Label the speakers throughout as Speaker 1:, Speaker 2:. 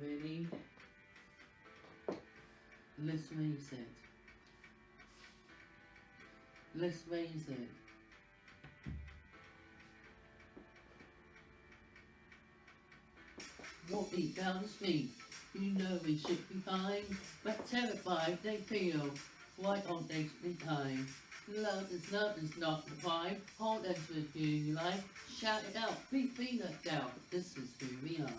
Speaker 1: Ready? Let's raise it. Let's raise it. Walking down the street, you know we should be fine, but terrified they feel. Why aren't they time? Love is not the vibe. Hold us with you like. Shout it out, be left out. This is who we are.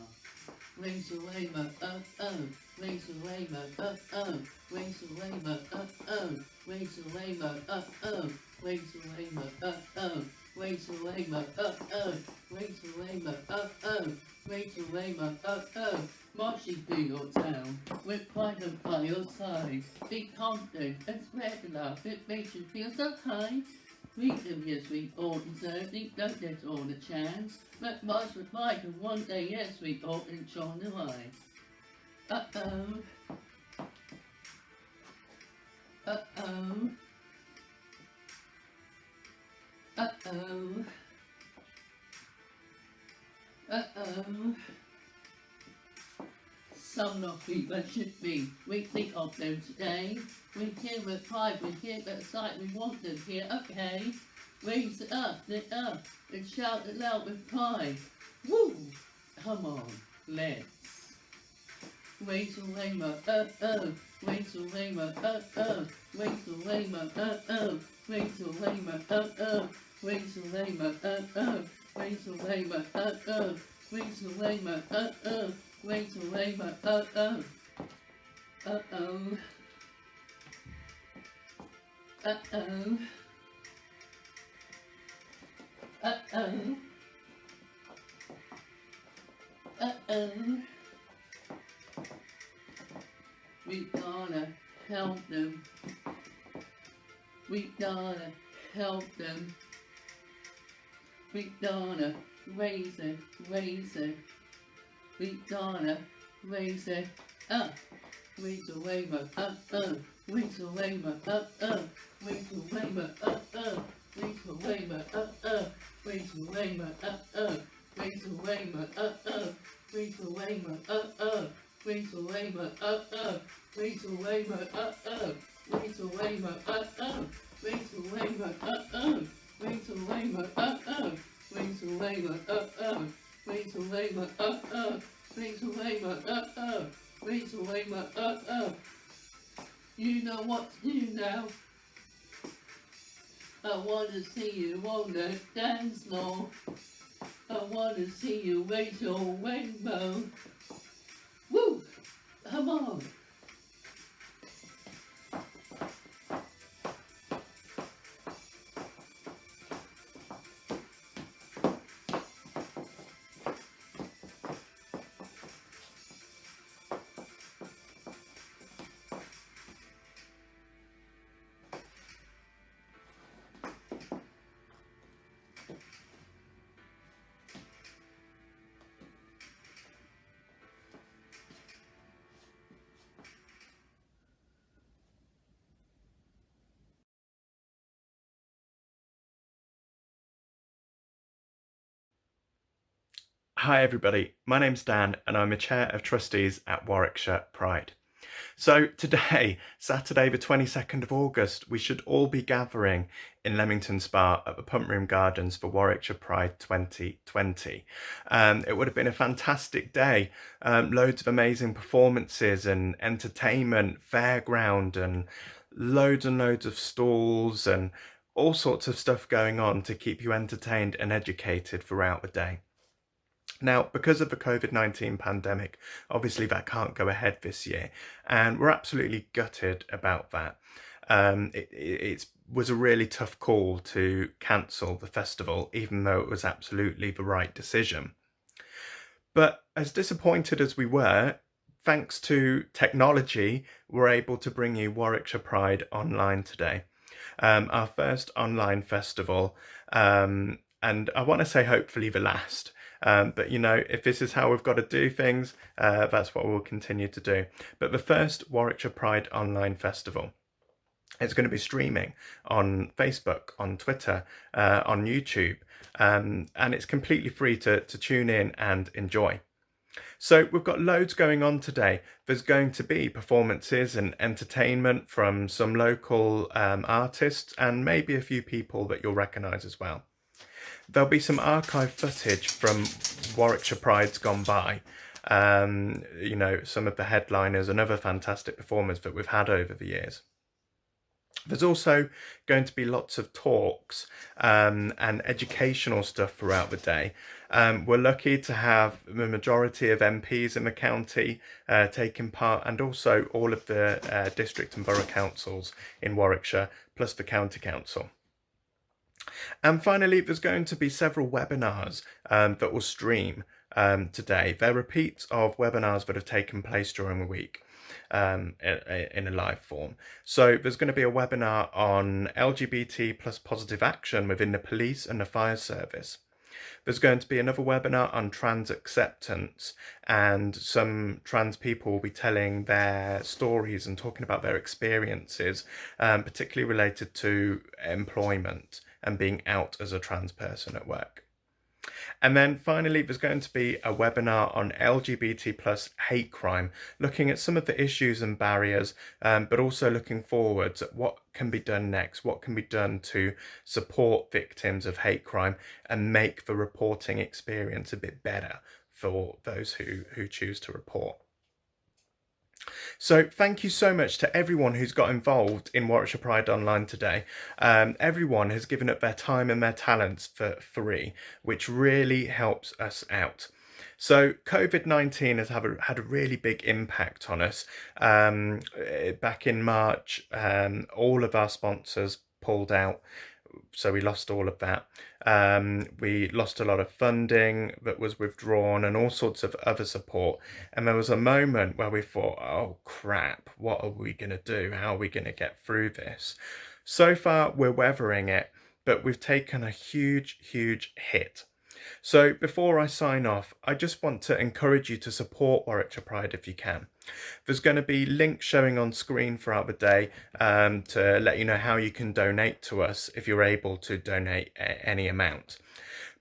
Speaker 1: Raise your rainbow, oh oh. Raise your rainbow, oh oh. Raise your rainbow, oh oh. Raise your rainbow, oh oh. Raise your rainbow, oh oh. Raise your rainbow, oh oh. Raise your rainbow, oh oh. Raise your rainbow, oh oh. Marching through your town with pride and by your side. Be confident and spread the love. It makes you feel so high. Read them, yes, we all deserve it. Don't get all the chance. But march with pride, and one day, yes, we all enjoy the ride. Uh-oh. Uh-oh. Uh-oh. Uh-oh. Some not be but should be. We think of them today. We're here with pride, we're here with sight, we want them here, okay. Raise it up, and shout it loud with pride. Woo! Come on, let's. Raise your rainbow, oh oh. Raise your rainbow, oh oh. Raise your rainbow, oh oh. Raise your rainbow, oh oh. Raise your rainbow, oh oh. Raise your rainbow, oh oh. Raise your rainbow, oh oh. Raise your rainbow, oh oh. Uh oh. Uh oh. Uh oh. Uh oh. We gotta help them. We gotta help them. We gotta raise it, raise it. We gotta raise it up. Raise the rainbow up, up. Raise the rainbow up, up. Raise the rainbow up, up. Raise the rainbow up, up. Raise the rainbow up, up. Raise the rainbow up, up. Raise the rainbow up, up. Raise the rainbow up, up. Raise the rainbow up, up. Raise the rainbow up, up. Raise the rainbow up, up. Raise the rainbow up, up. Raise the rainbow up, up. Raise the rainbow up, up. Raise the rainbow up, up. Raise the rainbow up, up. You know what to do now. I wanna see you on the dance floor. I wanna see you raise your rainbow. Woo! Come on.
Speaker 2: Hi everybody, my name's Dan and I'm a Chair of Trustees at Warwickshire Pride. So today, Saturday the 22nd of August, we should all be gathering in Leamington Spa at the Pump Room Gardens for Warwickshire Pride 2020. It would have been a fantastic day, loads of amazing performances and entertainment, fairground and loads of stalls and all sorts of stuff going on to keep you entertained and educated throughout the day. Now, because of the COVID-19 pandemic, obviously that can't go ahead this year, and we're absolutely gutted about that. It was a really tough call to cancel the festival, even though it was absolutely the right decision. But as disappointed as we were, thanks to technology, we're able to bring you Warwickshire Pride online today. Our first online festival, and I want to say hopefully the last. But you know, if this is how we've got to do things, that's what we'll continue to do. But the first Warwickshire Pride Online Festival, it's going to be streaming on Facebook, on Twitter, on YouTube, and it's completely free to tune in and enjoy. So we've got loads going on today. There's going to be performances and entertainment from some local artists and maybe a few people that you'll recognise as well. There'll be some archive footage from Warwickshire Pride's gone by. You know, some of the headliners and other fantastic performers that we've had over the years. There's also going to be lots of talks and educational stuff throughout the day. We're lucky to have the majority of MPs in the county taking part, and also all of the district and borough councils in Warwickshire, plus the county council. And finally, there's going to be several webinars that will stream today. They're repeats of webinars that have taken place during the week in a live form. So there's going to be a webinar on LGBT plus positive action within the police and the fire service. There's going to be another webinar on trans acceptance, and some trans people will be telling their stories and talking about their experiences, particularly related to employment and being out as a trans person at work. And then finally, there's going to be a webinar on LGBT plus hate crime, looking at some of the issues and barriers, but also looking forwards at what can be done next, what can be done to support victims of hate crime and make the reporting experience a bit better for those who choose to report. So thank you so much to everyone who's got involved in Warwickshire Pride Online today. Everyone has given up their time and their talents for free, which really helps us out. So COVID-19 has had a really big impact on us. Back in March, all of our sponsors pulled out. So we lost all of that. We lost a lot of funding that was withdrawn and all sorts of other support. And there was a moment where we thought, oh crap, what are we going to do? How are we going to get through this? So far, we're weathering it, but we've taken a huge, huge hit. So before I sign off, I just want to encourage you to support Warwickshire Pride if you can. There's going to be links showing on screen throughout the day to let you know how you can donate to us if you're able to donate any amount.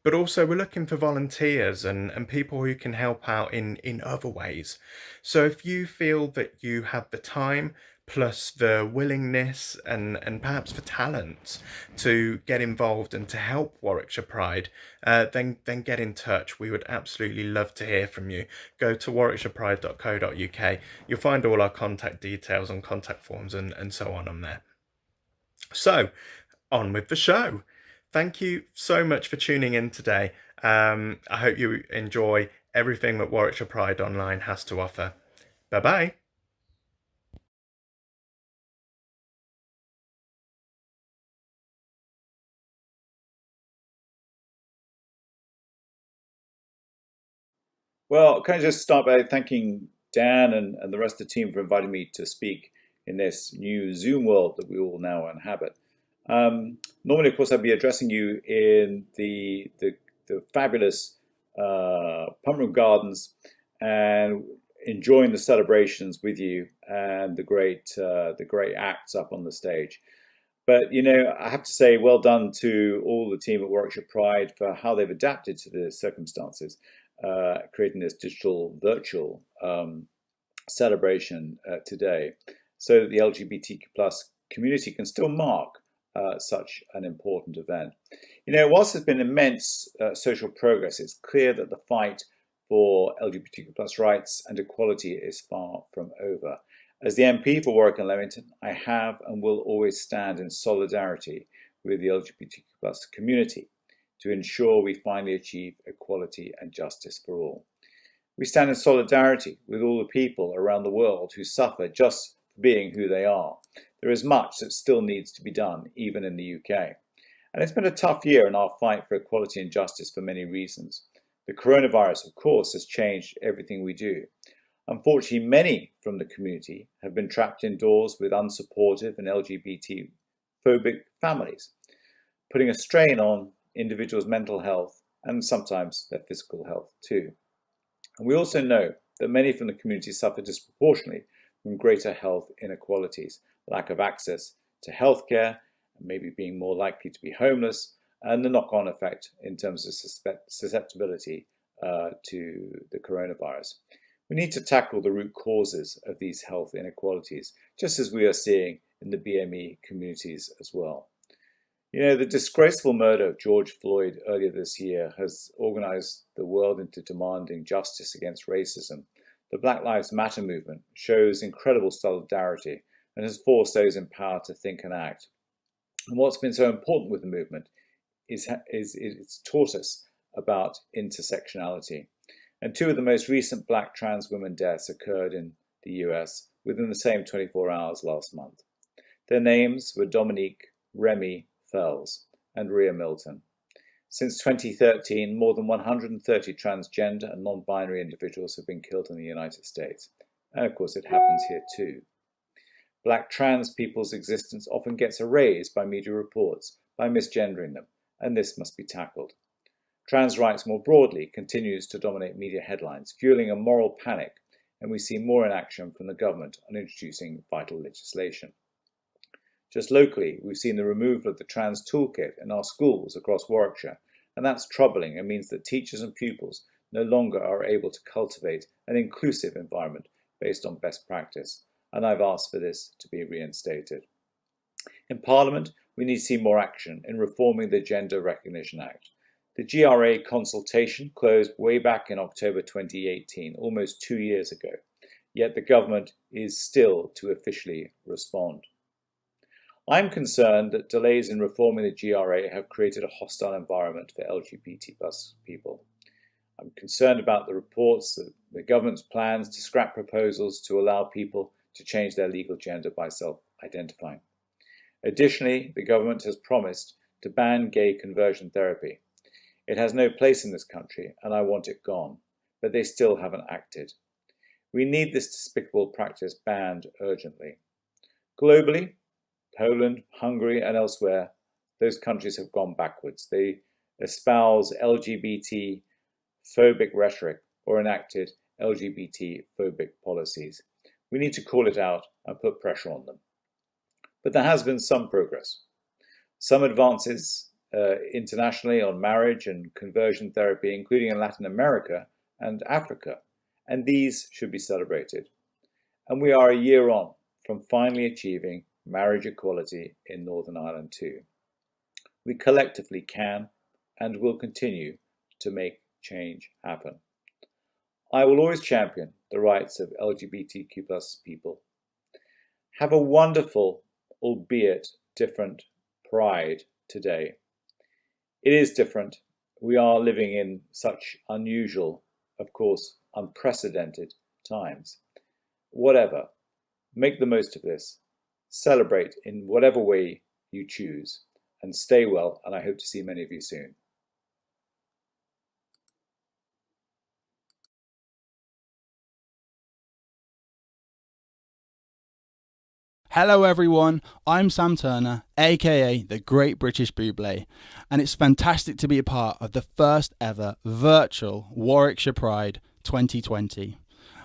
Speaker 2: But also we're looking for volunteers and people who can help out in other ways. So if you feel that you have the time, plus the willingness and perhaps the talent to get involved and to help Warwickshire Pride, then get in touch. We would absolutely love to hear from you. Go to warwickshirepride.co.uk. You'll find all our contact details and contact forms and so on there. So, on with the show. Thank you so much for tuning in today. I hope you enjoy everything that Warwickshire Pride Online has to offer. Bye-bye.
Speaker 3: Well, can I just start by thanking Dan and the rest of the team for inviting me to speak in this new Zoom world that we all now inhabit. Normally, of course, I'd be addressing you in the fabulous Pump Room Gardens and enjoying the celebrations with you and the great acts up on the stage. But, you know, I have to say well done to all the team at Warwickshire Pride for how they've adapted to the circumstances, creating this digital virtual celebration today so that the LGBTQ plus community can still mark such an important event. You know, whilst there's been immense social progress, it's clear that the fight for LGBTQ plus rights and equality is far from over. As the MP for Warwick and Leamington, I have and will always stand in solidarity with the LGBTQ plus community to ensure we finally achieve equality and justice for all. We stand in solidarity with all the people around the world who suffer just for being who they are. There is much that still needs to be done, even in the UK. And it's been a tough year in our fight for equality and justice for many reasons. The coronavirus, of course, has changed everything we do. Unfortunately, many from the community have been trapped indoors with unsupportive and LGBT-phobic families, putting a strain on individuals' mental health and sometimes their physical health too. And we also know that many from the community suffer disproportionately from greater health inequalities, lack of access to healthcare, and maybe being more likely to be homeless, and the knock-on effect in terms of susceptibility to the coronavirus. We need to tackle the root causes of these health inequalities, just as we are seeing in the BME communities as well. You know, the disgraceful murder of George Floyd earlier this year has organized the world into demanding justice against racism. The Black Lives Matter movement shows incredible solidarity and has forced those in power to think and act. And what's been so important with the movement is it's taught us about intersectionality. And two of the most recent black trans women deaths occurred in the US within the same 24 hours last month. Their names were Dominique Remy Fells and Rhea Milton. Since 2013, more than 130 transgender and non-binary individuals have been killed in the United States. And of course, it happens here too. Black trans people's existence often gets erased by media reports, by misgendering them, and this must be tackled. Trans rights more broadly continues to dominate media headlines, fueling a moral panic, and we see more inaction from the government on introducing vital legislation. Just locally, we've seen the removal of the trans toolkit in our schools across Warwickshire, and that's troubling and means that teachers and pupils no longer are able to cultivate an inclusive environment based on best practice, and I've asked for this to be reinstated. In Parliament, we need to see more action in reforming the Gender Recognition Act. The GRA consultation closed way back in October 2018, almost 2 years ago, yet the government is still to officially respond. I'm concerned that delays in reforming the GRA have created a hostile environment for LGBT+ people. I'm concerned about the reports that the government's plans to scrap proposals to allow people to change their legal gender by self-identifying. Additionally, the government has promised to ban gay conversion therapy. It has no place in this country, and I want it gone, but they still haven't acted. We need this despicable practice banned urgently. Globally, Poland, Hungary, and elsewhere, those countries have gone backwards. They espouse LGBT-phobic rhetoric or enacted LGBT-phobic policies. We need to call it out and put pressure on them. But there has been some progress. Some advances internationally on marriage and conversion therapy, including in Latin America and Africa, and these should be celebrated. And we are a year on from finally achieving marriage equality in Northern Ireland too. We collectively can and will continue to make change happen. I will always champion the rights of LGBTQ+ people. Have a wonderful, albeit different, Pride today. It is different. We are living in such unusual, of course, unprecedented times. Whatever, make the most of this. Celebrate in whatever way you choose, and stay well, and I hope to see many of you soon.
Speaker 4: Hello everyone, I'm Sam Turner, aka the Great British Buble, and it's fantastic to be a part of the first ever virtual Warwickshire Pride 2020.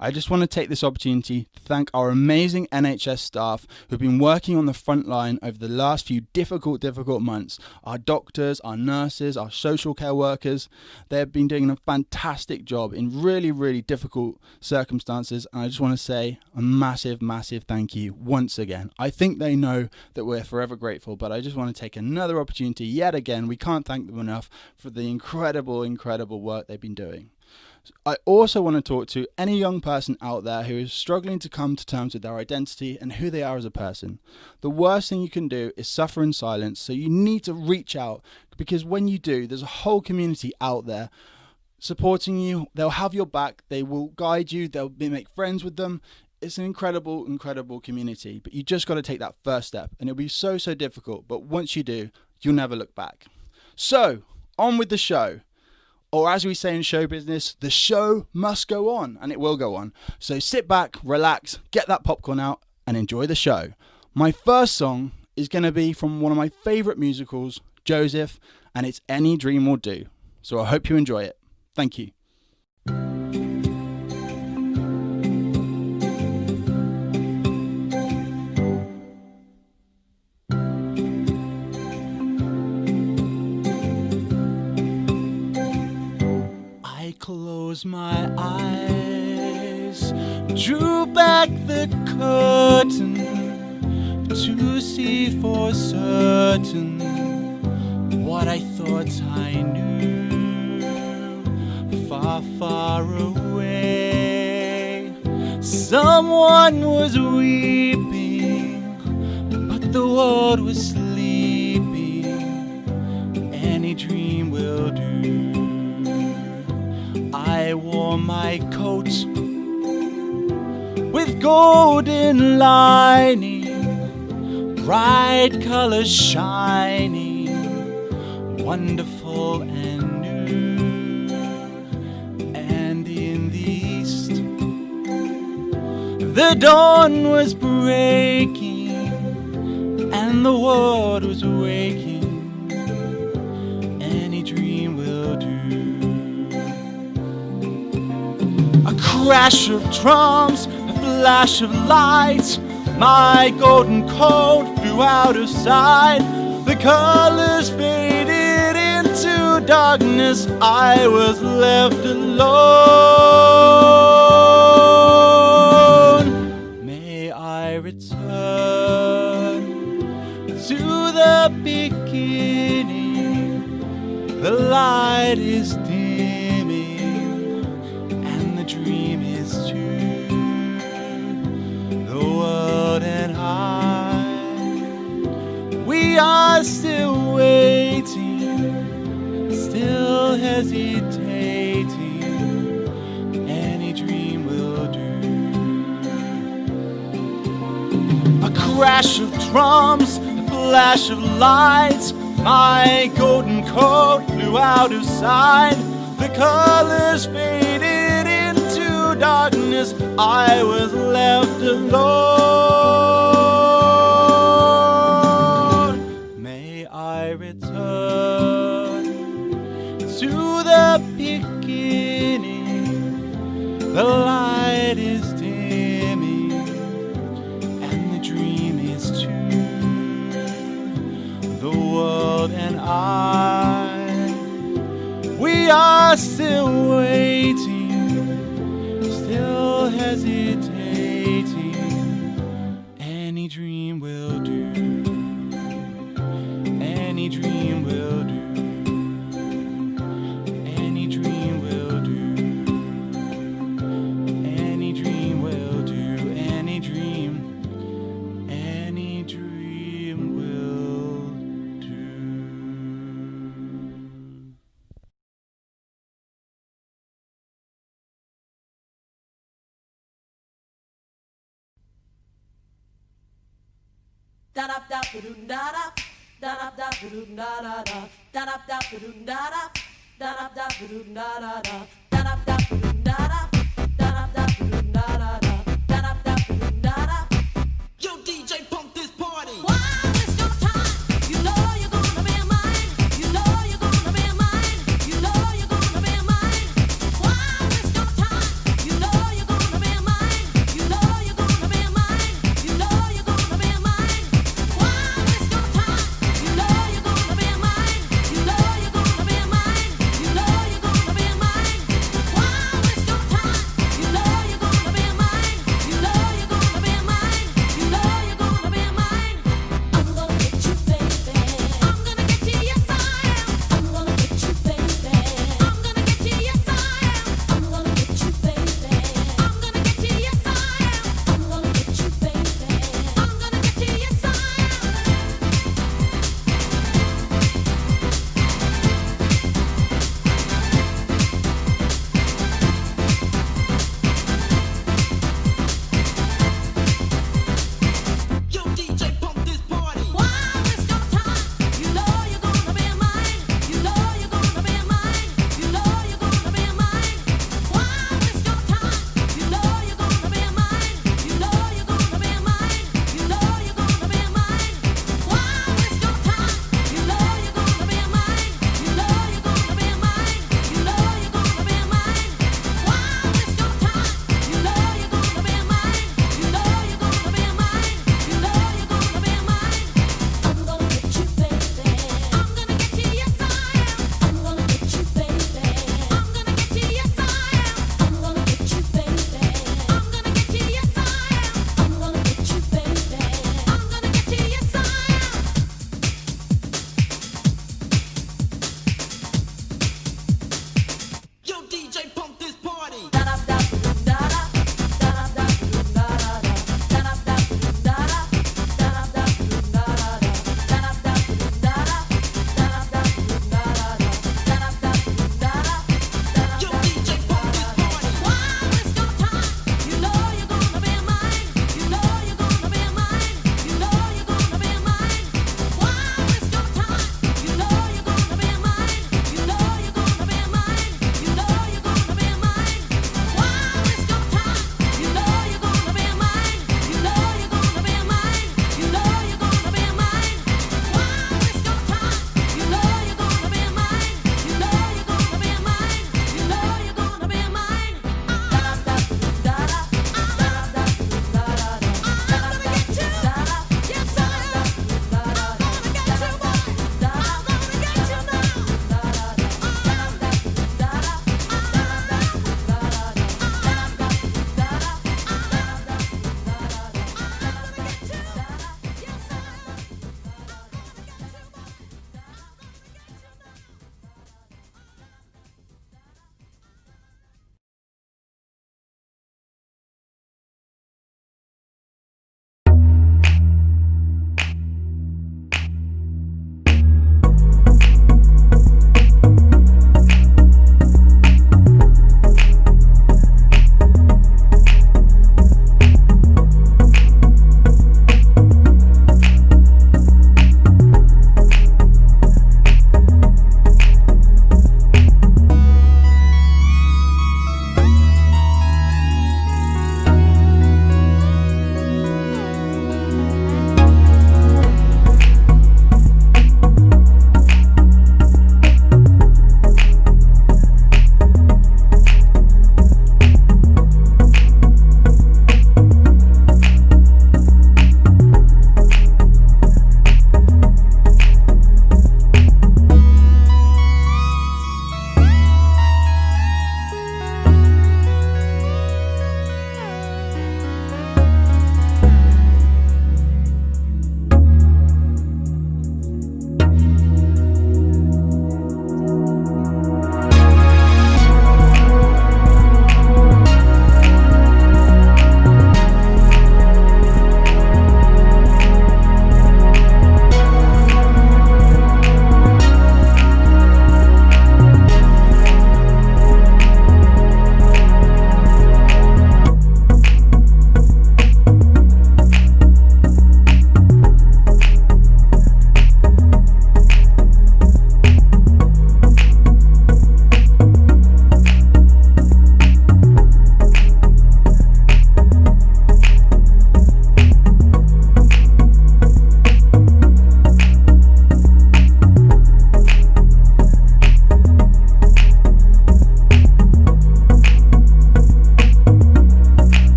Speaker 4: I just want to take this opportunity to thank our amazing NHS staff who've been working on the front line over the last few difficult months. Our doctors, our nurses, our social care workers, they've been doing a fantastic job in really difficult circumstances. And I just want to say a massive thank you once again. I think they know that we're forever grateful, but I just want to take another opportunity yet again. We can't thank them enough for the incredible work they've been doing. I also want to talk to any young person out there who is struggling to come to terms with their identity and who they are as a person. The worst thing you can do is suffer in silence, so you need to reach out, because when you do, there's a whole community out there supporting you. They'll have your back, they will guide you, they'll make friends with them. It's an incredible community, but you just got to take that first step, and it'll be so difficult, but once you do, you'll never look back. So, on with the show. Or as we say in show business, the show must go on, and it will go on. So sit back, relax, get that popcorn out, and enjoy the show. My first song is going to be from one of my favourite musicals, Joseph, and it's Any Dream Will Do. So I hope you enjoy it. Thank you. close my eyes, drew back the curtain to see for certain what I thought I knew. Far, far away, someone was weeping, but the world was sleeping. Any dream will do. I wore my coat with golden lining, bright colors shining, wonderful and new. And in the east, the dawn was breaking, and the world was waking. Any dream will do. A crash of drums, a flash of light, my golden coat flew out of sight. The colors faded into darkness, I was left alone. May I return to the beginning. The light is dimming, and the dream is too. The world and I, we are still waiting, still hesitating. Any dream will do. A crash of drums, a flash of light, my golden coat flew out of sight. The colors faded into darkness, I was left alone. May I return to the beginning. The light is dimming, and the dream is too. The world and I, we are still waiting, still hesitating. Any dream will do. Any dream will do. Any dream will do. Any dream will do. Any dream will do.
Speaker 5: Da da da da da da da da da da da da da da da da Yo DJ pump this party. While it's your time, you know you're gonna be mine. You know you're gonna be mine. You know you're gonna be mine. While it's your time, you know you're gonna be mine. You know you're gonna be mine. You know you're gonna be mine. While it's your time, you know you're gonna be mine. You know you're gonna be mine. You know you're gonna be mine.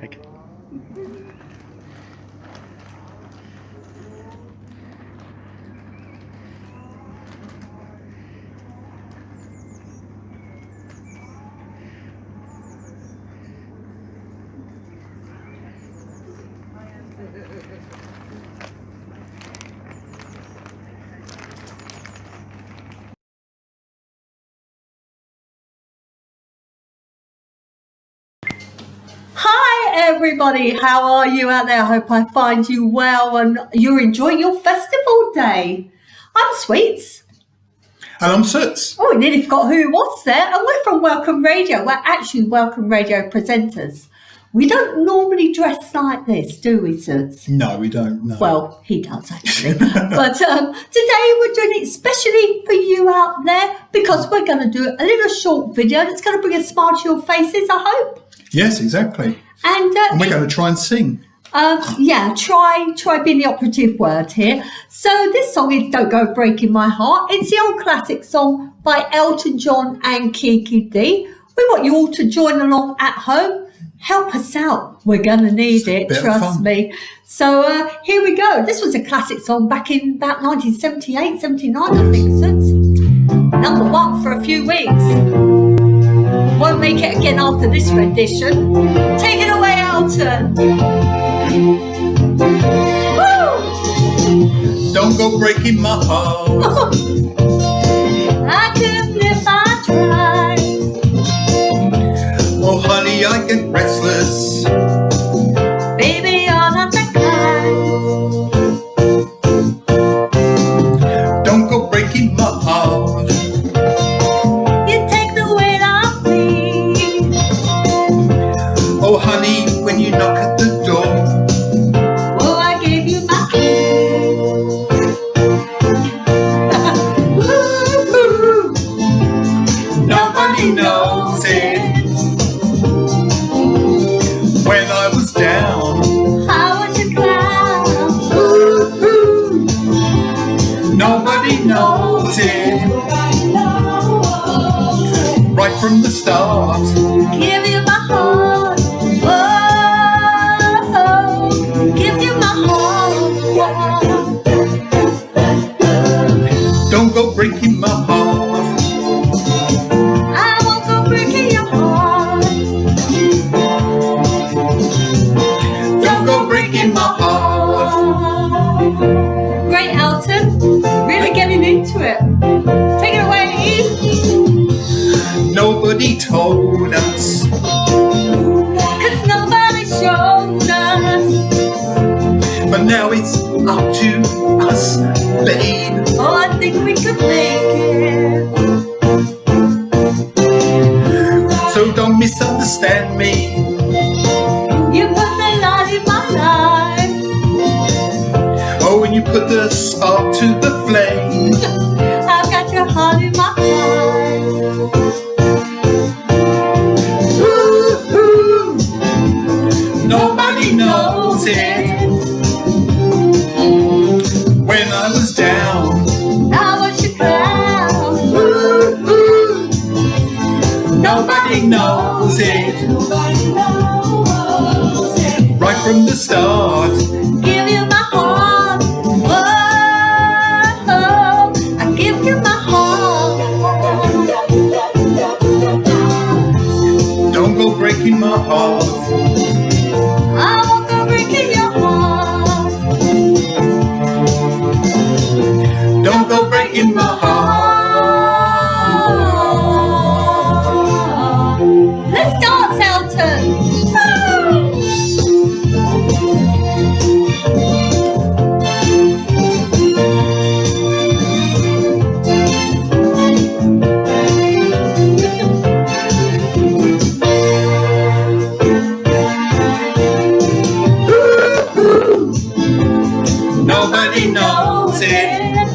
Speaker 2: Okay.
Speaker 6: Hi everybody, how are you out there? I hope I find you well and you're enjoying your festival day. I'm Sweets.
Speaker 7: And I'm Soots.
Speaker 6: Oh, we nearly forgot who was there, and we're from Welcome Radio. We're actually Welcome Radio presenters. We don't normally dress like this, do we, Soots?
Speaker 7: No, we don't. No.
Speaker 6: Well, he does actually. But today we're doing it especially for you out there because we're going to do a little short video that's going to bring a smile to your faces, I hope.
Speaker 7: Yes, exactly.
Speaker 6: And
Speaker 7: we're going to try and sing.
Speaker 6: Try being the operative word here. So this song is Don't Go Breaking My Heart. It's the old classic song by Elton John and Kiki D. We want you all to join along at home. Help us out. We're going to need it, trust me. So here we go. This was a classic song back in about 1978, 79, I think. So it's #1 for a few weeks. Won't make it again after this rendition. Take it away, Elton. Woo!
Speaker 7: Don't go breaking my heart.
Speaker 6: I couldn't if I tried.
Speaker 7: Oh, honey, I get restless.
Speaker 6: Baby, you're not that kind.
Speaker 7: Don't go breaking my heart.
Speaker 6: You take the weight off me.
Speaker 7: Oh, honey, when you knock at the door.
Speaker 6: Oh, I gave you my key.
Speaker 7: Nobody knows it. When I was down.
Speaker 6: How would you clown?
Speaker 7: Nobody knows it. Right from the start.
Speaker 6: Give you my heart. Oh, give you my heart.
Speaker 7: Don't go breaking my heart.
Speaker 6: I won't go breaking your heart.
Speaker 7: Don't go breaking my heart.
Speaker 6: Great, Elton. Really getting into it. Take it away.
Speaker 7: Nobody told us.
Speaker 6: 'Cause nobody showed us.
Speaker 7: But now it's up to us, babe.
Speaker 6: Oh, I think we could make it.
Speaker 7: So don't misunderstand me.
Speaker 6: You put the light in my life.
Speaker 7: Oh, when you put the spark to the flame.
Speaker 6: I've got your heart in my heart.
Speaker 7: Woo-hoo. Nobody knows it. When I was down.
Speaker 6: Now I should clown.
Speaker 7: Woo-hoo. Nobody knows it. Right from the start.
Speaker 6: Give you my heart. Whoa, I give you my heart.
Speaker 7: Don't go breaking my heart.
Speaker 6: I won't go breaking your heart.
Speaker 7: Don't go breaking my heart.
Speaker 6: Let's dance, Elton.
Speaker 7: Nobody knows it.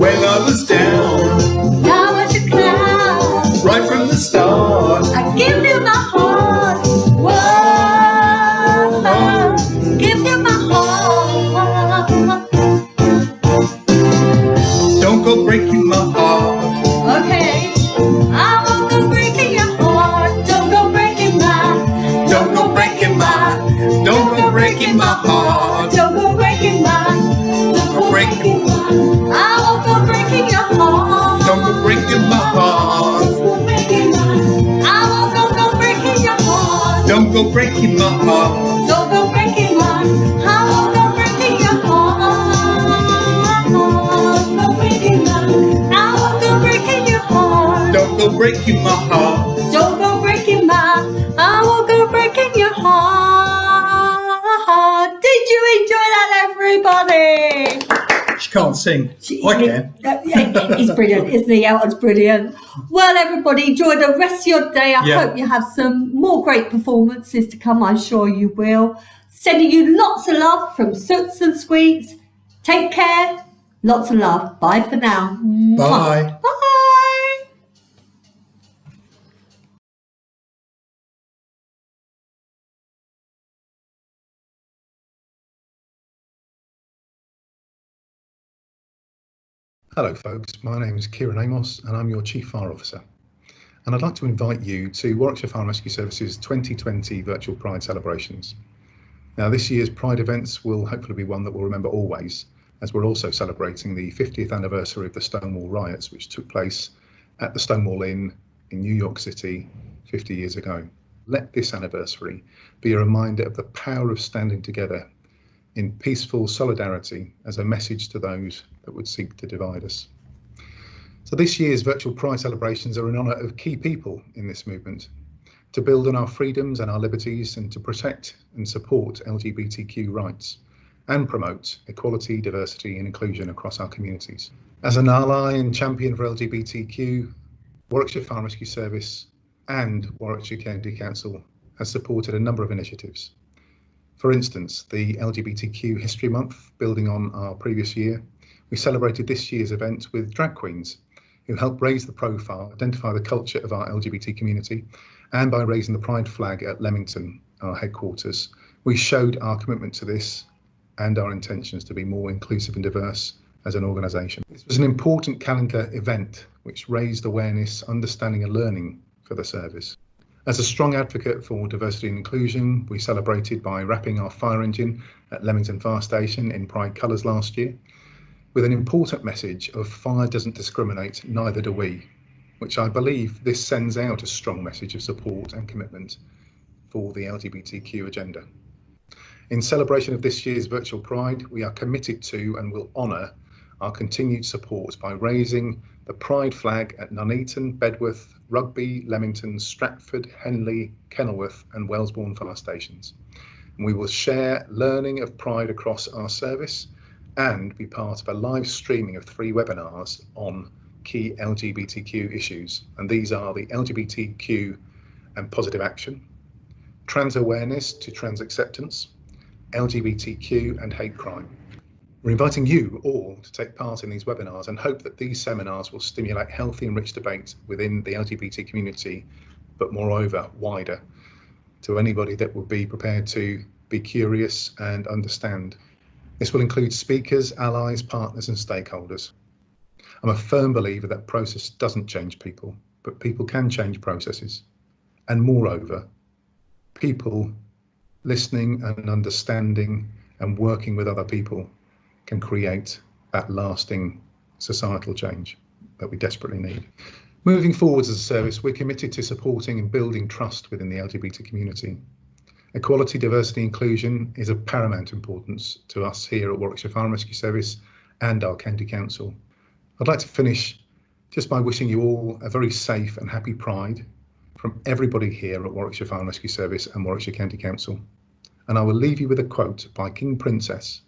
Speaker 7: When I was down.
Speaker 6: Now I should clown.
Speaker 7: Right from the start.
Speaker 6: I give you my heart. Whoa, give you my heart.
Speaker 7: Don't go breaking my heart.
Speaker 6: Okay, I won't go breaking your heart. Don't go breaking mine.
Speaker 7: my heart.
Speaker 6: Don't go breaking one. I won't go breaking your heart. Don't go breaking one. I won't go breaking your heart.
Speaker 7: Don't go breaking my heart.
Speaker 6: Don't go breaking mine. I won't go breaking your heart. Did you enjoy that, everybody?
Speaker 7: She can't sing. I can.
Speaker 6: He's brilliant, isn't he? Elton's brilliant. Well, everybody, enjoy the rest of your day. I hope you have some more great performances to come. I'm sure you will. Sending you lots of love from Soots and Sweets. Take care. Lots of love. Bye for now.
Speaker 7: Bye.
Speaker 6: Bye.
Speaker 8: Hello folks, my name is Kieran Amos and I'm your Chief Fire Officer. And I'd like to invite you to Warwickshire Fire and Rescue Service's 2020 Virtual Pride celebrations. Now this year's Pride events will hopefully be one that we'll remember always, as we're also celebrating the 50th anniversary of the Stonewall riots, which took place at the Stonewall Inn in New York City 50 years ago. Let this anniversary be a reminder of the power of standing together in peaceful solidarity as a message to those that would seek to divide us. So this year's virtual Pride celebrations are in honour of key people in this movement, to build on our freedoms and our liberties and to protect and support LGBTQ rights and promote equality, diversity and inclusion across our communities. As an ally and champion for LGBTQ, Warwickshire Fire and Rescue Service and Warwickshire County Council has supported a number of initiatives. For instance, the LGBTQ History Month, building on our previous year, we celebrated this year's event with drag queens who helped raise the profile, identify the culture of our LGBT community, and by raising the Pride flag at Leamington, our headquarters, we showed our commitment to this and our intentions to be more inclusive and diverse as an organisation. This was an important calendar event which raised awareness, understanding and learning for the service. As a strong advocate for diversity and inclusion, we celebrated by wrapping our fire engine at Leamington Fire Station in Pride colours last year, with an important message of fire doesn't discriminate, neither do we, which I believe this sends out a strong message of support and commitment for the LGBTQ agenda. In celebration of this year's virtual Pride, we are committed to and will honour our continued support by raising the Pride flag at Nuneaton, Bedworth, Rugby, Leamington, Stratford, Henley, Kenilworth and Wellesbourne fire stations. And we will share learning of Pride across our service and be part of a live streaming of 3 webinars on key LGBTQ issues. And these are the LGBTQ and positive action, trans awareness to trans acceptance, LGBTQ and hate crime. We're inviting you all to take part in these webinars and hope that these seminars will stimulate healthy and rich debate within the LGBT community, but moreover, wider, to anybody that would be prepared to be curious and understand. This will include speakers, allies, partners and stakeholders. I'm a firm believer that process doesn't change people, but people can change processes. And moreover, people listening and understanding and working with other people can create that lasting societal change that we desperately need. Moving forwards as a service, we're committed to supporting and building trust within the LGBT community. Equality, diversity, inclusion is of paramount importance to us here at Warwickshire Fire and Rescue Service and our County Council. I'd like to finish just by wishing you all a very safe and happy Pride from everybody here at Warwickshire Fire and Rescue Service and Warwickshire County Council. And I will leave you with a quote by King Princess.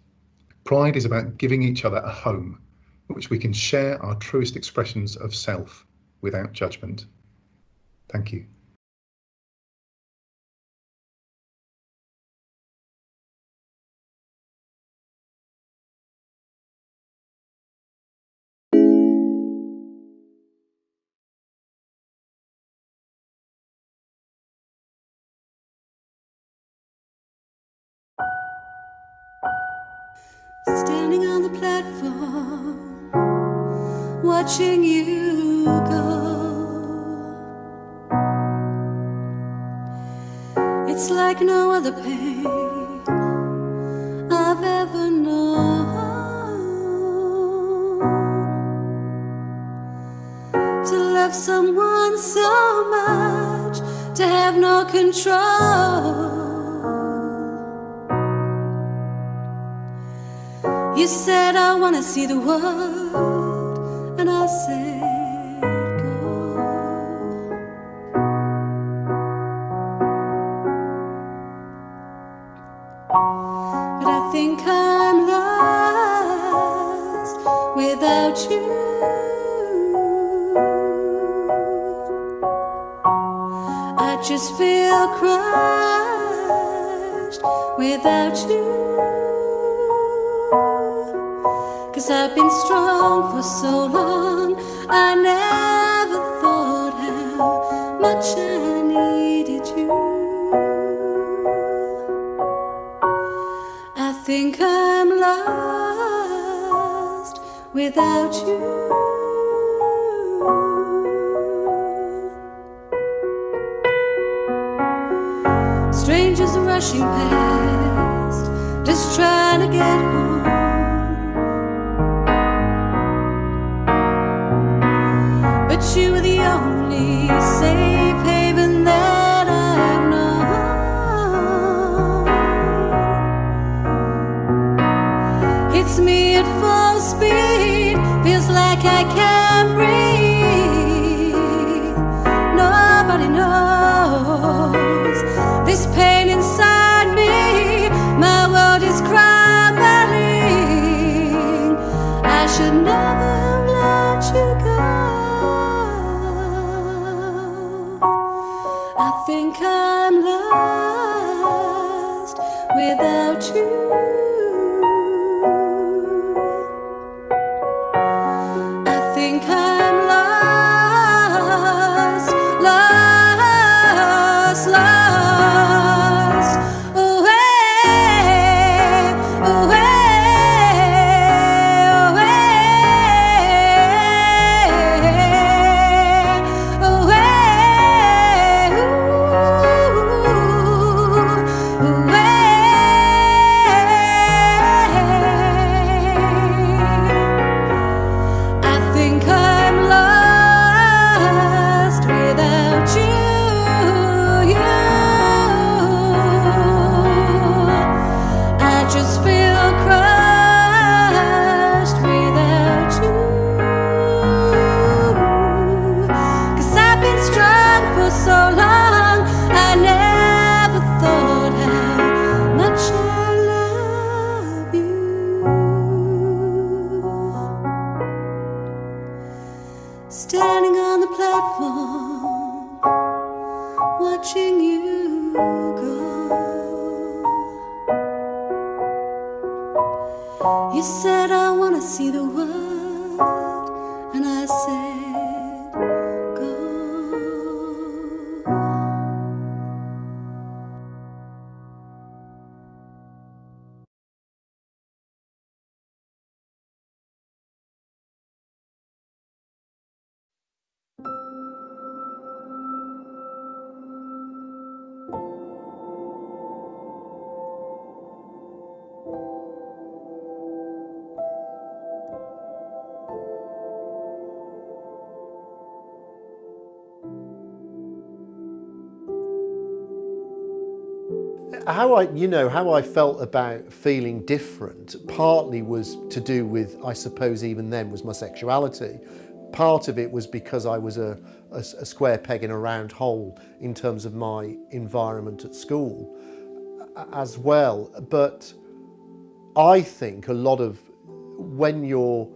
Speaker 8: Pride is about giving each other a home in which we can share our truest expressions of self without judgment. Thank you.
Speaker 5: Standing on the platform, watching you go. It's like no other pain I've ever known. To love someone so much, to have no control. You said I wanna see the world, and I said go. But I think I'm lost without you. I just feel crushed without you. 'Cause I've been strong for so long, I never thought how much I needed you. I think I'm lost without you. Strangers rushing past, just trying to get home. But you were the only safe haven that I've known. Hits me at full speed, feels like I can't breathe. Nobody knows this pain inside me. My world is crumbling. I should never have let you go. I think I'm lost without you. I think I'm lost, lost, lost. Away, away, away, I think I'm lost without you, you. I just feel crushed without you. 'Cause I've been strong for so long, I never thought how much I love you. Standing on the platform, watching you go. You said I wanna see the world, and I said go.
Speaker 9: How I felt about feeling different partly was to do with, I suppose even then, was my sexuality. Part of it was because I was a square peg in a round hole in terms of my environment at school as well. But I think a lot of, when you're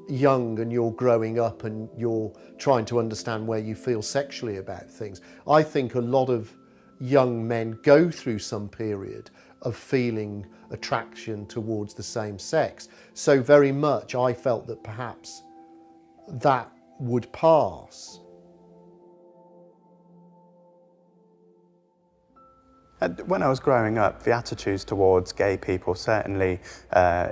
Speaker 9: young and you're growing up and you're trying to understand where you feel sexually about things, I think a lot of young men go through some period of feeling attraction towards the same sex. So very much I felt that perhaps that would pass.
Speaker 2: When I was growing up, the attitudes towards gay people, certainly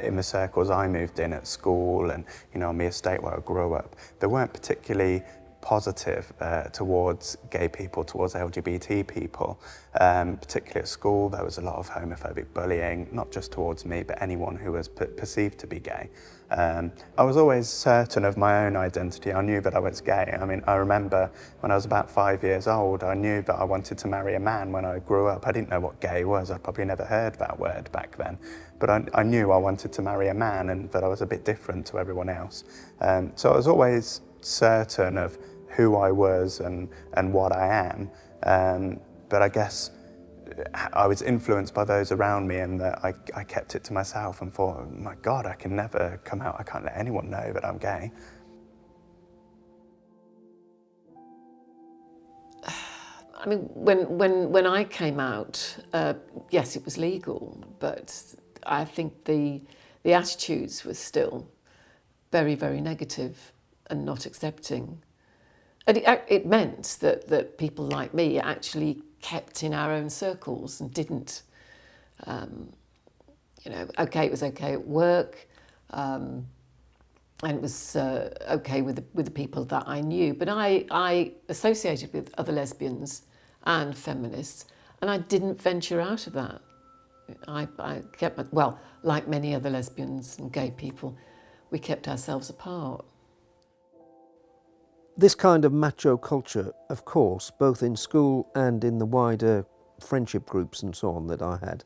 Speaker 2: in the circles I moved in at school and on the estate where I grew up, they weren't particularly positive towards gay people, towards LGBT people. Particularly at school, there was a lot of homophobic bullying, not just towards me, but anyone who was perceived to be gay. I was always certain of my own identity. I knew that I was gay. I mean, I remember when I was about 5 years old, I knew that I wanted to marry a man when I grew up. I didn't know what gay was. I'd probably never heard that word back then. But I knew I wanted to marry a man and that I was a bit different to everyone else. So I was always certain of who I was and what I am. But I guess I was influenced by those around me, and that I kept it to myself and thought, my God, I can never come out. I can't let anyone know that I'm gay.
Speaker 10: I mean, when I came out, yes, it was legal, but I think the attitudes were still very, very negative and not accepting. And it meant that people like me actually kept in our own circles and didn't, okay, it was okay at work, and it was okay with the people that I knew. But I associated with other lesbians and feminists, and I didn't venture out of that. I kept, well, like many other lesbians and gay people, we kept ourselves apart.
Speaker 11: This kind of macho culture, of course, both in school and in the wider friendship groups and so on that I had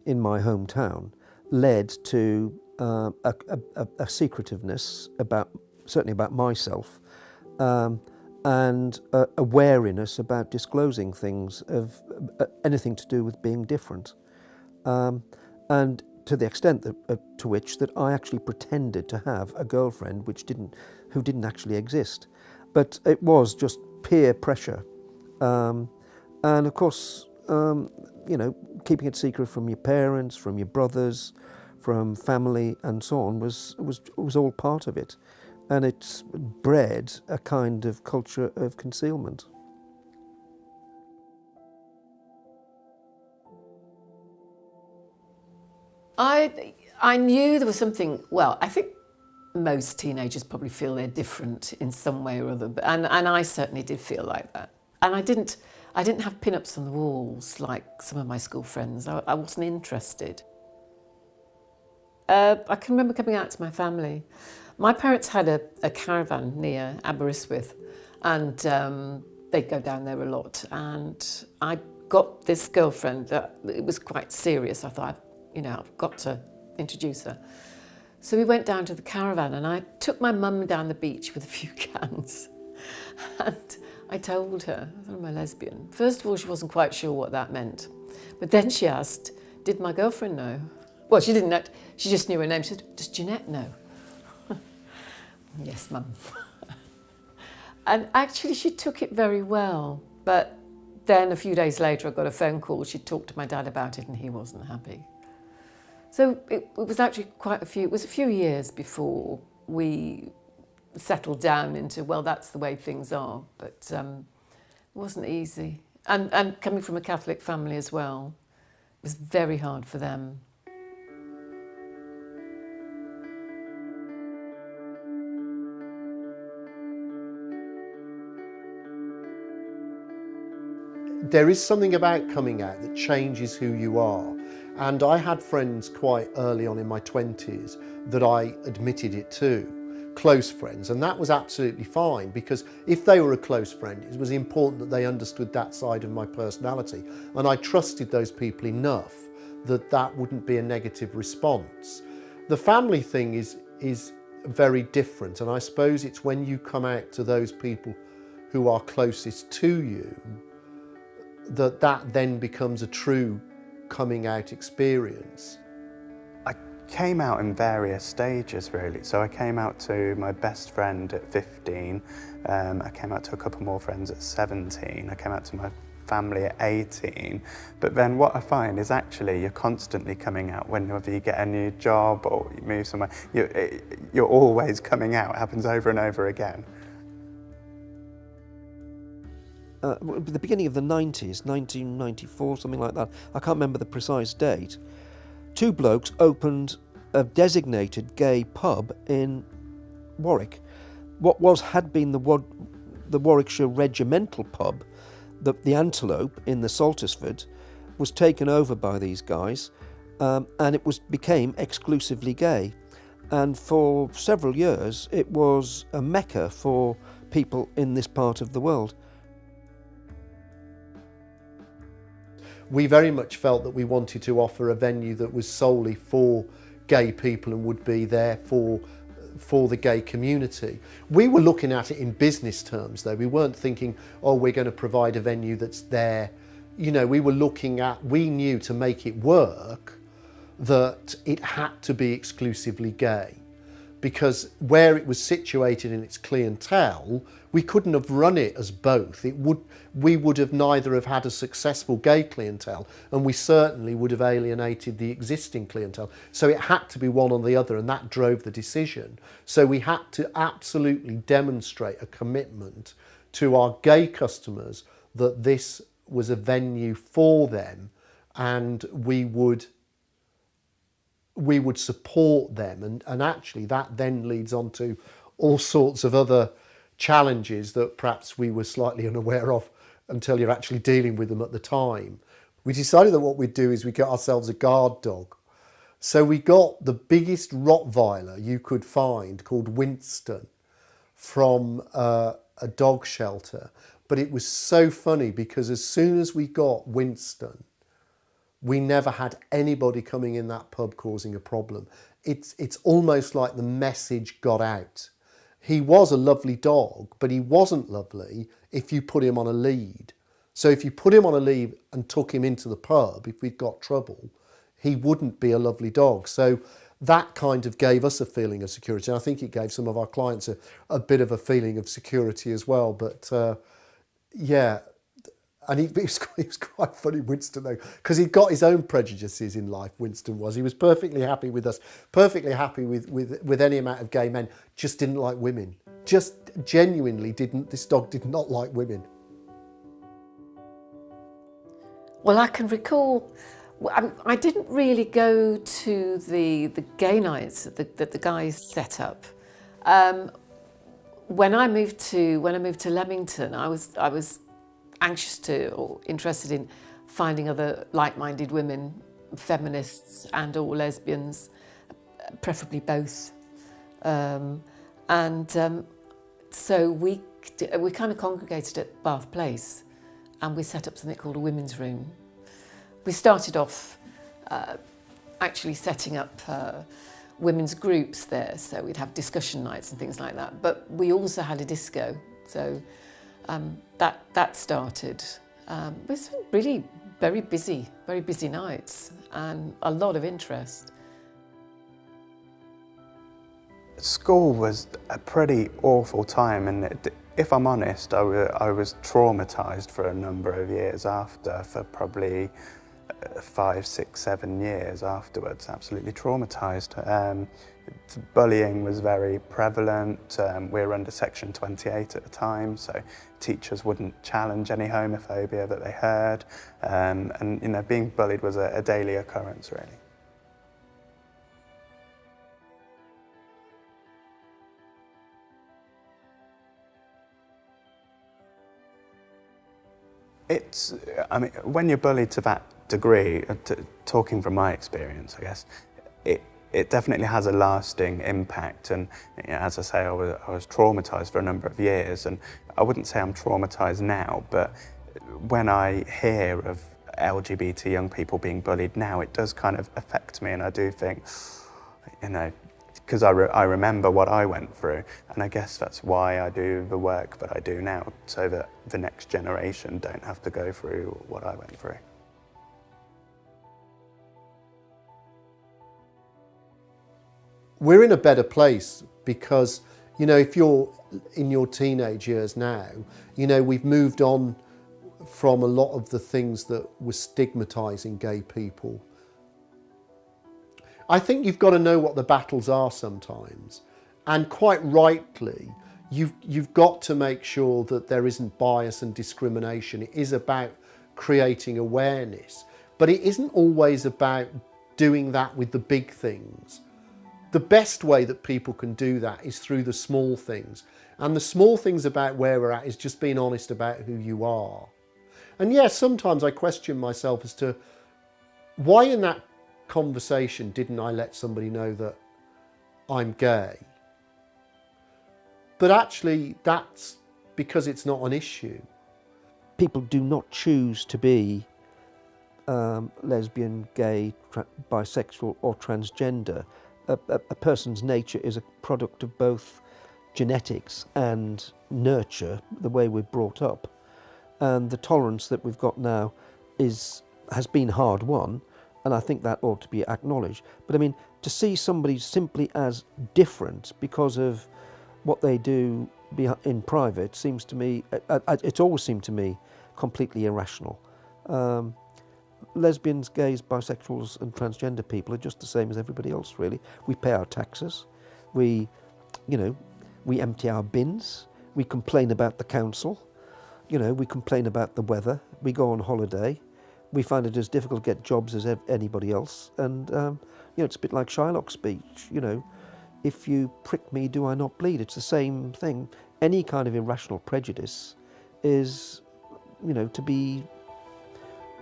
Speaker 11: in my hometown, led to a secretiveness certainly about myself, and a wariness about disclosing things of anything to do with being different, and to the extent to which that I actually pretended to have a girlfriend who didn't actually exist. But it was just peer pressure. And of course, keeping it secret from your parents, from your brothers, from family and so on was all part of it. And it's bred a kind of culture of concealment.
Speaker 10: I knew there was something, well, I think most teenagers probably feel they're different in some way or other, and I certainly did feel like that. And I didn't have pin-ups on the walls like some of my school friends. I wasn't interested. I can remember coming out to my family. My parents had a caravan near Aberystwyth, and they'd go down there a lot. And I got this girlfriend that it was quite serious. I thought, I've got to introduce her. So we went down to the caravan, and I took my mum down the beach with a few cans. And I told her, I'm a lesbian. First of all, she wasn't quite sure what that meant. But then she asked, did my girlfriend know? Well, she didn't know. She just knew her name. She said, does Jeanette know? Yes, Mum. And actually, she took it very well. But then a few days later, I got a phone call. She talked to my dad about it, and he wasn't happy. So it was actually it was a few years before we settled down into, well, that's the way things are. But it wasn't easy. And coming from a Catholic family as well, it was very hard for them.
Speaker 9: There is something about coming out that changes who you are. And I had friends quite early on in my 20s that I admitted it to, close friends, and that was absolutely fine, because if they were a close friend, it was important that they understood that side of my personality, and I trusted those people enough that wouldn't be a negative response. The family thing is very different, and I suppose it's when you come out to those people who are closest to you that then becomes a true coming out experience.
Speaker 2: I came out in various stages, really. So I came out to my best friend at 15, I came out to a couple more friends at 17, I came out to my family at 18, but then what I find is actually you're constantly coming out whenever you get a new job or you move somewhere. You're always coming out. It happens over and over again.
Speaker 11: The beginning of the 90s, 1994, something like that, I can't remember the precise date, two blokes opened a designated gay pub in Warwick. What had been the the Warwickshire Regimental pub, the Antelope in the Saltersford, was taken over by these guys, and it became exclusively gay. And for several years, it was a mecca for people in this part of the world. We very much felt that we wanted to offer a venue that was solely for gay people and would be there for the gay community. We were looking at it in business terms though. We weren't thinking, oh, we're going to provide a venue that's there. You know, we knew to make it work that it had to be exclusively gay, because where it was situated in its clientele, we couldn't have run it as both. We would have neither have had a successful gay clientele, and we certainly would have alienated the existing clientele. So it had to be one or the other, and that drove the decision. So we had to absolutely demonstrate a commitment to our gay customers that this was a venue for them, and we would support them. And actually that then leads on to all sorts of other challenges that perhaps we were slightly unaware of until you're actually dealing with them at the time. We decided that what we'd do is we got ourselves a guard dog. So we got the biggest Rottweiler you could find, called Winston, from a dog shelter. But it was so funny because as soon as we got Winston, we never had anybody coming in that pub causing a problem. It's almost like the message got out. He was a lovely dog, but he wasn't lovely if you put him on a lead. So if you put him on a lead and took him into the pub, if we'd got trouble, he wouldn't be a lovely dog. So that kind of gave us a feeling of security. And I think it gave some of our clients a bit of a feeling of security as well. But yeah, and it was quite funny, Winston, though, because he'd got his own prejudices in life, Winston was. He was perfectly happy with us, perfectly happy with any amount of gay men, just didn't like women. Just genuinely this dog did not like women.
Speaker 10: Well, I can recall, I didn't really go to the gay nights that the guys set up. When I moved to Leamington, I was anxious or interested in finding other like-minded women, feminists and or lesbians, preferably both. So we kind of congregated at Bath Place, and we set up something called a women's room. We started off actually setting up women's groups there, so we'd have discussion nights and things like that. But we also had a disco, so that started. It was really very busy nights and a lot of interest.
Speaker 2: School was a pretty awful time, and if I'm honest, I was traumatised for a number of years after, for probably 5, 6, 7 years afterwards, absolutely traumatised. Bullying was very prevalent. We were under Section 28 at the time, so teachers wouldn't challenge any homophobia that they heard. And you know, being bullied was a daily occurrence, really. I mean, when you're bullied to that degree, talking from my experience, I guess, it definitely has a lasting impact. And you know, as I say, I was traumatised for a number of years, and I wouldn't say I'm traumatised now, but when I hear of LGBT young people being bullied now, it does kind of affect me, and I do think, you know, because I remember what I went through, and I guess that's why I do the work that I do now, so that the next generation don't have to go through what I went through.
Speaker 9: We're in a better place because, you know, if you're in your teenage years now, you know, we've moved on from a lot of the things that were stigmatising gay people. I think you've got to know what the battles are sometimes, and quite rightly, you've got to make sure that there isn't bias and discrimination. It is about creating awareness, but it isn't always about doing that with the big things. the best way that people can do that is through the small things. And the small things about where we're at is just being honest about who you are. And yes, sometimes I question myself as to why in that conversation didn't I let somebody know that I'm gay? But actually, that's because it's not an issue.
Speaker 11: People do not choose to be lesbian, gay, bisexual or transgender. A person's nature is a product of both genetics and nurture, the way we're brought up. And the tolerance that we've got now has been hard won, and I think that ought to be acknowledged. But I mean, to see somebody simply as different because of what they do in private seems to me, it's always seemed to me, completely irrational. Lesbians, gays, bisexuals and transgender people are just the same as everybody else, really. We pay our taxes, we empty our bins, we complain about the council, we complain about the weather, we go on holiday, we find it as difficult to get jobs as anybody else, and it's a bit like Shylock's speech, if you prick me, do I not bleed? It's the same thing. Any kind of irrational prejudice is, to be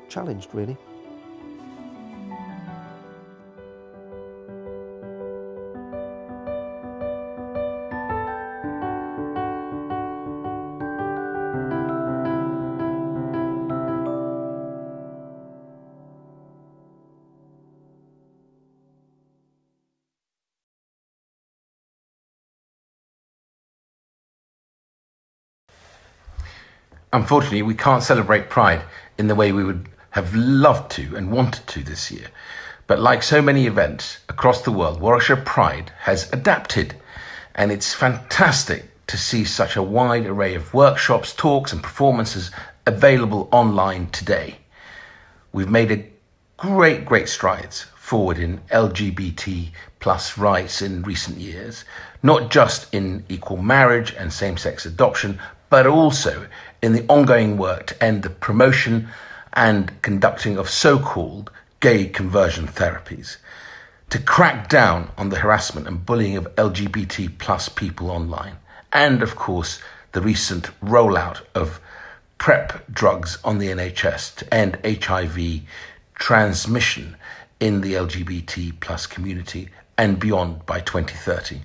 Speaker 11: challenged, really.
Speaker 12: Unfortunately, we can't celebrate Pride in the way we would have loved to and wanted to this year. But like so many events across the world, Warwickshire Pride has adapted, and it's fantastic to see such a wide array of workshops, talks and performances available online today. We've made great strides forward in LGBT plus rights in recent years, not just in equal marriage and same-sex adoption, but also in the ongoing work to end the promotion and conducting of so-called gay conversion therapies, to crack down on the harassment and bullying of LGBT plus people online, and of course the recent rollout of PrEP drugs on the NHS to end HIV transmission in the LGBT plus community and beyond by 2030.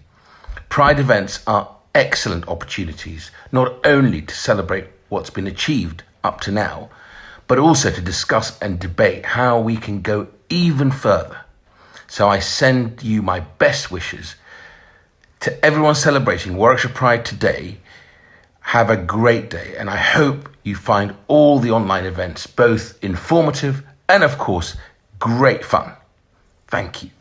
Speaker 12: Pride events are excellent opportunities not only to celebrate what's been achieved up to now, but also to discuss and debate how we can go even further. So I send you my best wishes to everyone celebrating Warwickshire Pride today. Have a great day, and I hope you find all the online events both informative and, of course, great fun. Thank you.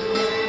Speaker 1: Thank you.